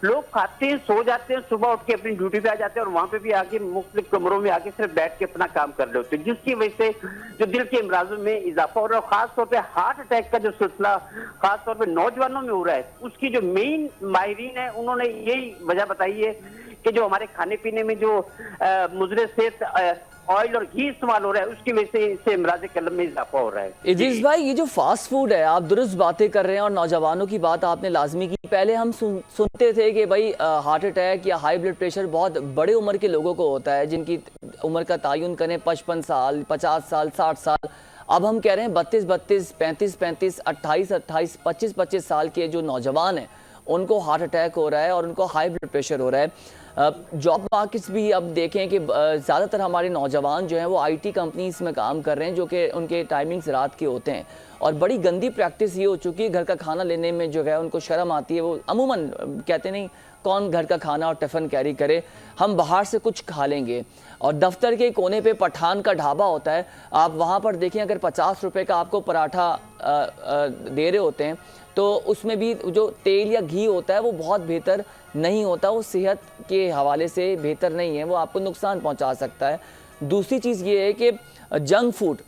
लोग खाते हैं, सो जाते हैं, सुबह उठ के अपनी ड्यूटी पे आ जाते हैं और वहां पे भी आके मुख्तलिफ कमरों में आके सिर्फ बैठ के अपना काम कर रहे होते हैं, जिसकी वजह से जो दिल के अमराजों में इजाफा हो रहा है। खासतौर पे हार्ट अटैक का जो सिलसिला खासतौर पे नौजवानों में हो रहा है, उसकी जो मेन माहिरीन है उन्होंने यही वजह बताई है कि जो हमारे खाने पीने में जो मुजरे सेहत ऑयल और घी इस्तेमाल हो रहा है, उसकी वजह से इससे इमराज कलम में इजाफा हो रहा है। इद्रीस भाई, ये जो फास्ट फूड है, आप दुरुस्त बातें कर रहे हैं और नौजवानों की बात आपने लाजमी की। पहले हम सुनते थे कि भाई हार्ट अटैक या हाई ब्लड प्रेशर बहुत बड़े उम्र के लोगों को होता है, जिनकी उम्र का तयन करें 55 साल, 50 साल, 60 साल। अब हम कह रहे हैं 32, 35, 28, 25 साल के जो नौजवान हैं उनको हार्ट अटैक हो रहा है और उनको हाई ब्लड प्रेशर हो रहा है। जॉब मार्केट्स भी अब देखें कि ज़्यादातर हमारे नौजवान जो हैं वो आईटी कंपनीज में काम कर रहे हैं, जो कि उनके टाइमिंग्स रात के होते हैं। और बड़ी गंदी प्रैक्टिस ये हो चुकी है, घर का खाना लेने में जो है उनको शर्म आती है। वो अमूमन कहते नहीं कौन घर का खाना और टिफ़िन कैरी करे, हम बाहर से कुछ खा लेंगे। और दफ्तर के कोने पे पठान का ढाबा होता है, आप वहाँ पर देखें अगर 50 रुपये का आपको पराठा दे रहे होते हैं तो उसमें भी जो तेल या घी होता है वो बहुत बेहतर नहीं होता, वो सेहत के हवाले से बेहतर नहीं है, वो आपको नुकसान पहुंचा सकता है। दूसरी चीज़ ये है कि जंक फूड,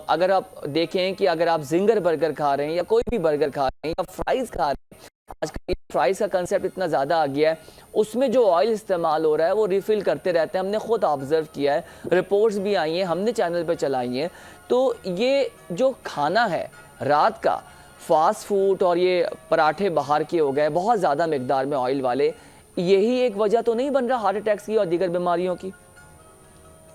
अगर आप देखें कि अगर आप जिंगर बर्गर खा रहे हैं या कोई भी बर्गर खा रहे हैं या फ्राइज़ खा रहे हैं, आजकल फ्राइज़ का कंसेप्ट इतना ज़्यादा आ गया है, उसमें जो ऑयल इस्तेमाल हो रहा है वो रिफ़िल करते रहते हैं। हमने खुद ऑब्ज़र्व किया है, रिपोर्ट्स भी आई हैं, हमने चैनल पर चलाई हैं। तो ये जो खाना है रात का, फास्ट फूड और ये पराठे बाहर के हो गए बहुत ज़्यादा मिकदार में ऑयल वाले, यही एक वजह तो नहीं बन रहा हार्ट अटैक्स की और दीगर बीमारियों की?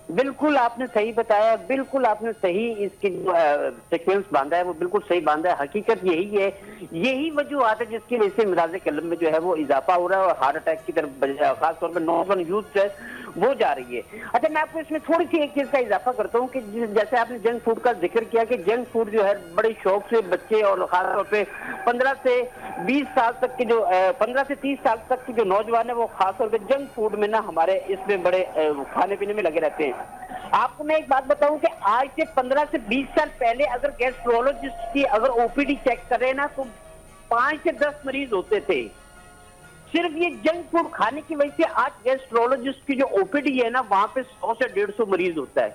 बिल्कुल आपने सही बताया, बिल्कुल आपने सही इसकी जो सीक्वेंस बांधा है वो बिल्कुल सही बांधा है। हकीकत यही है, यही वजूहत है जिसकी वजह से मिराज कलम में जो है वो इजाफा हो रहा है और हार्ट अटैक की तरफ खासतौर पर नौजवान यूथ जो है वो जा रही है। अच्छा, मैं आपको इसमें थोड़ी सी एक चीज का इजाफा करता हूँ कि जैसे आपने जंक फूड का जिक्र किया कि जंक फूड जो है बड़े शौक से बच्चे और खासतौर पे 15 से 20 साल तक के जो 15 से 30 साल तक के जो नौजवान है वो खासतौर पे जंक फूड में ना हमारे इसमें बड़े खाने पीने में लगे रहते हैं। आपको मैं एक बात बताऊं कि आज से 15 से 20 साल पहले अगर गैस्ट्रोलॉजिस्ट की अगर ओपीडी चेक करें ना तो 5 से 10 मरीज होते थे। सिर्फ ये जंक फूड खाने की वजह से आज गैस्ट्रोलॉजिस्ट की जो ओपीडी है ना वहां पे 100 से 150 मरीज होता है,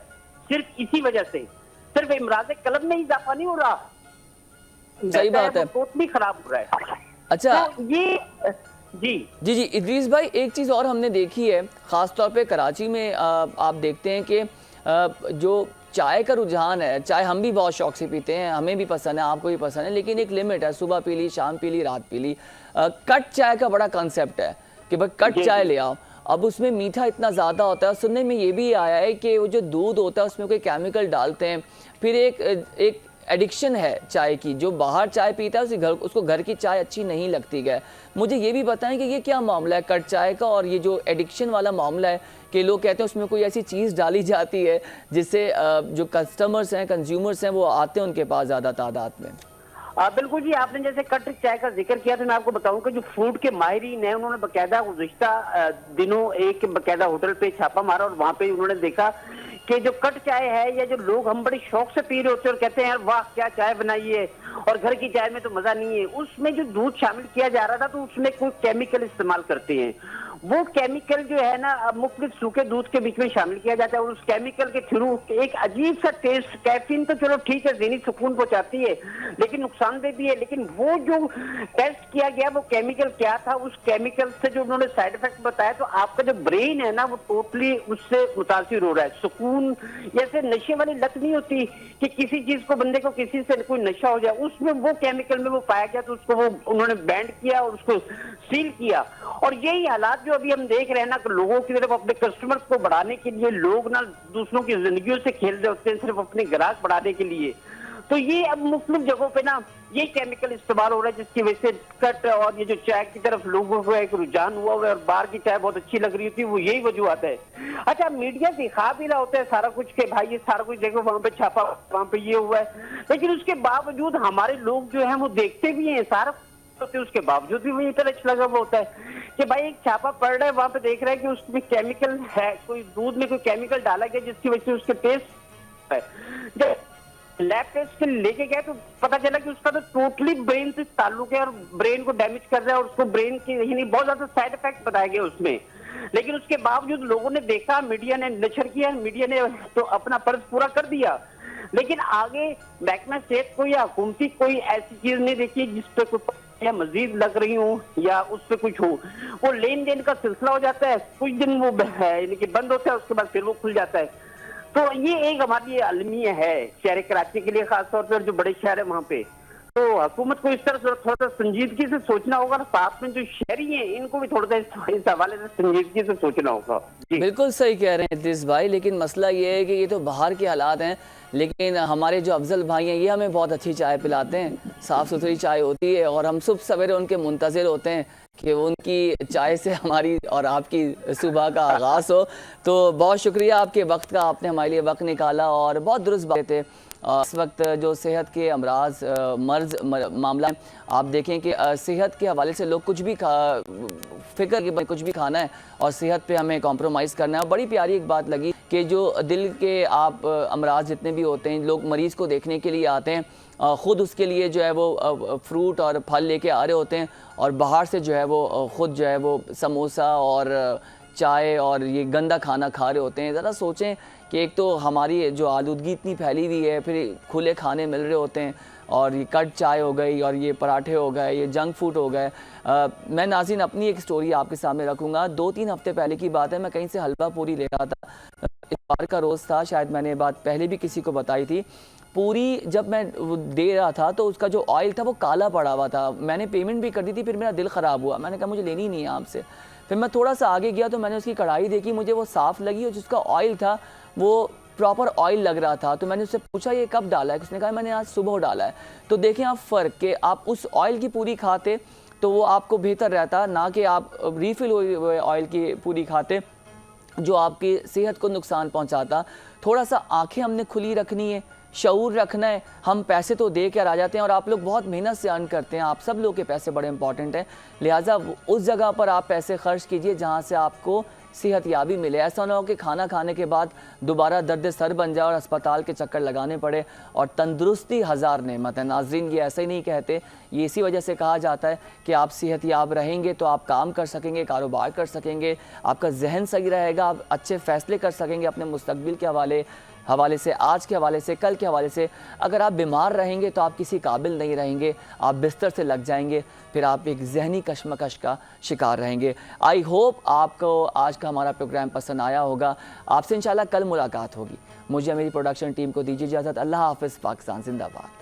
सिर्फ इसी वजह से। सिर्फ इमराज कलम में इजाफा नहीं हो रहा, सही बात है, टोटली खराब हो रहा है। अच्छा तो ये जी इद्रीस भाई, एक चीज़ और हमने देखी है ख़ासतौर पे कराची में, आप देखते हैं कि जो चाय का रुझान है, चाय हम भी बहुत शौक से पीते हैं, हमें भी पसंद है, आपको भी पसंद है, लेकिन एक लिमिट है, सुबह पी ली, शाम पी ली, रात पी ली। कट चाय का बड़ा कंसेप्ट है कि भाई कट चाय ले आओ। अब उसमें मीठा इतना ज़्यादा होता है, सुनने में ये भी आया है कि वो जो दूध होता है उसमें कोई केमिकल डालते हैं। फिर एक एडिक्शन है चाय की, जो बाहर चाय पीता है उसको घर की चाय अच्छी नहीं लगती है। मुझे ये भी बताएं कि ये क्या मामला है कट चाय का, और ये जो एडिक्शन वाला मामला है कि लोग कहते हैं उसमें कोई ऐसी चीज़ डाली जाती है जिससे जो कस्टमर्स हैं, कंज्यूमर्स हैं, वो आते हैं उनके पास ज़्यादा तादाद में। बिल्कुल जी, आपने जैसे कट चाय का जिक्र किया तो मैं आपको बताऊं कि जो फूड के माहिरीन हैं उन्होंने बकायदा गुज़िश्ता दिनों एक बकायदा होटल पे छापा मारा और वहां पे उन्होंने देखा कि जो कट चाय है या जो लोग हम बड़े शौक से पी रहे होते हैं और कहते हैं यार वाह क्या चाय बनाई है और घर की चाय में तो मजा नहीं है, उसमें जो दूध शामिल किया जा रहा था तो उसमें कोई केमिकल इस्तेमाल करते हैं। वो केमिकल जो है ना मुख्तलिफ सूखे दूध के बीच में शामिल किया जाता है और उस केमिकल के थ्रू एक अजीब सा टेस्ट, कैफीन तो चलो ठीक है ज़हनी सुकून पहुंचाती है लेकिन नुकसानदेह भी है, लेकिन वो जो टेस्ट किया गया वो केमिकल क्या था, उस केमिकल से जो उन्होंने साइड इफेक्ट बताया तो आपका जो ब्रेन है ना वो टोटली उससे मुतासिर हो रहा है। सुकून जैसे नशे वाली लत नहीं होती कि किसी चीज को बंदे को किसी से कोई नशा हो जाए, उसमें वो केमिकल में वो पाया गया तो उसको वो उन्होंने बैंड किया और उसको सील किया। और यही हालात जो अभी हम देख रहे हैं ना, लोगों की तरफ अपने कस्टमर्स को बढ़ाने के लिए लोग ना दूसरों की जिंदगियों से खेल रहे होते हैं सिर्फ अपने ग्राहक बढ़ाने के लिए। तो ये अब मुख्तलिफ जगहों पे ना ये केमिकल इस्तेमाल हो रहा है जिसकी वजह से कट और ये जो चाय की तरफ लोगों को एक रुझान हुआ है और बाहर की चाय बहुत अच्छी लग रही होती है, वो यही वजूहत है। अच्छा, मीडिया दिखा भी रहा होता है सारा कुछ के भाई ये सारा कुछ देखो वहां पे छापा, वहां पे ये हुआ है, लेकिन उसके बावजूद हमारे लोग जो है वो देखते भी हैं सारा, उसके बावजूद भी वही तरह लगा हुआ होता है कि भाई एक छापा पड़ रहा है वहां पे देख रहा है कि उसमें केमिकल है, कोई दूध में कोई केमिकल डाला गया जिसकी वजह से उसके टेस्ट है। लैब टेस्ट के लिए लेके गए तो पता चला कि उसका तो टोटली ब्रेन से ताल्लुक है और ब्रेन को डैमेज कर रहा है और उसको ब्रेन के ही नहीं बहुत ज्यादा साइड इफेक्ट बताए गए उसमें। लेकिन उसके बावजूद लोगों ने देखा, मीडिया ने नशर किया, मीडिया ने तो अपना फर्ज पूरा कर दिया, लेकिन आगे महकमा सेहत को या हुकूमती कोई ऐसी चीज नहीं देखी जिस पे कोई या मजीद लग रही हो या उस पे कुछ हो। वो लेन देन का सिलसिला हो जाता है, कुछ दिन वो यानी कि बंद होता है, उसके बाद फिर वो खुल जाता है। तो ये एक हमारी अलमिया है शहर कराची के लिए, खासतौर पर जो बड़े शहर है वहाँ पे। तो हुकूमत को इस तरह से थोड़ा सा संजीदगी से सोचना होगा, साथ में जो शहरी हैं इनको भी थोड़ा सा इस हवाले से संजीदगी से सोचना होगा। बिल्कुल सही कह रहे हैं इद्रिस भाई, लेकिन मसला ये है कि ये तो बाहर के हालात हैं, लेकिन हमारे जो अफजल भाई हैं ये हमें बहुत अच्छी चाय पिलाते हैं, साफ़ सुथरी चाय होती है और हम सुबह सवेरे उनके मुंतज़िर होते हैं कि उनकी चाय से हमारी और आपकी सुबह का आगाज़ हो। तो बहुत शुक्रिया आपके वक्त का, आपने हमारे लिए वक्त निकाला और बहुत दुरुस्त बातें थे। इस वक्त जो सेहत के अमराज मर्ज मामला आप देखें कि सेहत के हवाले से लोग कुछ भी फिक्र के कुछ भी खाना है और सेहत पे हमें कॉम्प्रोमाइज़ करना है। बड़ी प्यारी एक बात लगी कि जो दिल के आप अमराज जितने भी होते हैं, लोग मरीज़ को देखने के लिए आते हैं, ख़ुद उसके लिए जो है वो फ्रूट और फल लेके आ रहे होते हैं और बाहर से जो है वो ख़ुद जो है वो समोसा और चाय और ये गंदा खाना खा रहे होते हैं। ज़रा सोचें कि एक तो हमारी जो आलूदगी इतनी फैली हुई है, फिर खुले खाने मिल रहे होते हैं और ये कट चाय हो गई और ये पराठे हो गए, ये जंक फूड हो गए। मैं नाज़रीन अपनी एक स्टोरी आपके सामने रखूँगा। 2-3 हफ्ते पहले की बात है, मैं कहीं से हलवा पूरी ले रहा था, इफ्तार का रोज़ था, शायद मैंने बात पहले भी किसी को बताई थी। पूरी जब मैं दे रहा था तो उसका जो ऑयल था वो काला पड़ा हुआ था। मैंने पेमेंट भी कर दी थी, फिर मेरा दिल ख़राब हुआ, मैंने कहा मुझे लेनी नहीं है आपसे। फिर मैं थोड़ा सा आगे गया तो मैंने उसकी कढ़ाई देखी, मुझे वो साफ़ लगी और जिसका ऑयल था वो प्रॉपर ऑयल लग रहा था। तो मैंने उससे पूछा ये कब डाला है, उसने कहा मैंने आज सुबह डाला है। तो देखें आप फ़र्क कि आप उस ऑयल की पूरी खाते तो वो आपको बेहतर रहता, ना कि आप रीफ़िल हुए ऑयल की पूरी खाते जो आपकी सेहत को नुकसान पहुंचाता। थोड़ा सा आंखें हमने खुली रखनी है, शऊर रखना है। हम पैसे तो दे कर आ जाते हैं और आप लोग बहुत मेहनत से अर्न करते हैं, आप सब लोग के पैसे बड़े इंपॉर्टेंट हैं, लिहाजा उस जगह पर आप पैसे खर्च कीजिए जहां से आपको सेहत याबी मिले। ऐसा ना हो कि खाना खाने के बाद दोबारा दर्द सर बन जाए और अस्पताल के चक्कर लगाने पड़े। और तंदुरुस्ती हज़ार नेमत है नाजरीन, ये ऐसे ही नहीं कहते, ये इसी वजह से कहा जाता है कि आप सेहत याब रहेंगे तो आप काम कर सकेंगे, कारोबार कर सकेंगे, आपका जहन सही रहेगा, आप अच्छे फ़ैसले कर सकेंगे अपने मुस्तकबिल के हवाले से, आज के हवाले से, कल के हवाले से। अगर आप बीमार रहेंगे तो आप किसी काबिल नहीं रहेंगे, आप बिस्तर से लग जाएंगे, फिर आप एक जहनी कशमकश का शिकार रहेंगे। आई होप आपको आज का हमारा प्रोग्राम पसंद आया होगा। आपसे इंशाल्लाह कल मुलाकात होगी। मुझे मेरी प्रोडक्शन टीम को दीजिए इजाज़त। अल्लाह हाफ़िज़। पाकिस्तान जिंदाबाद।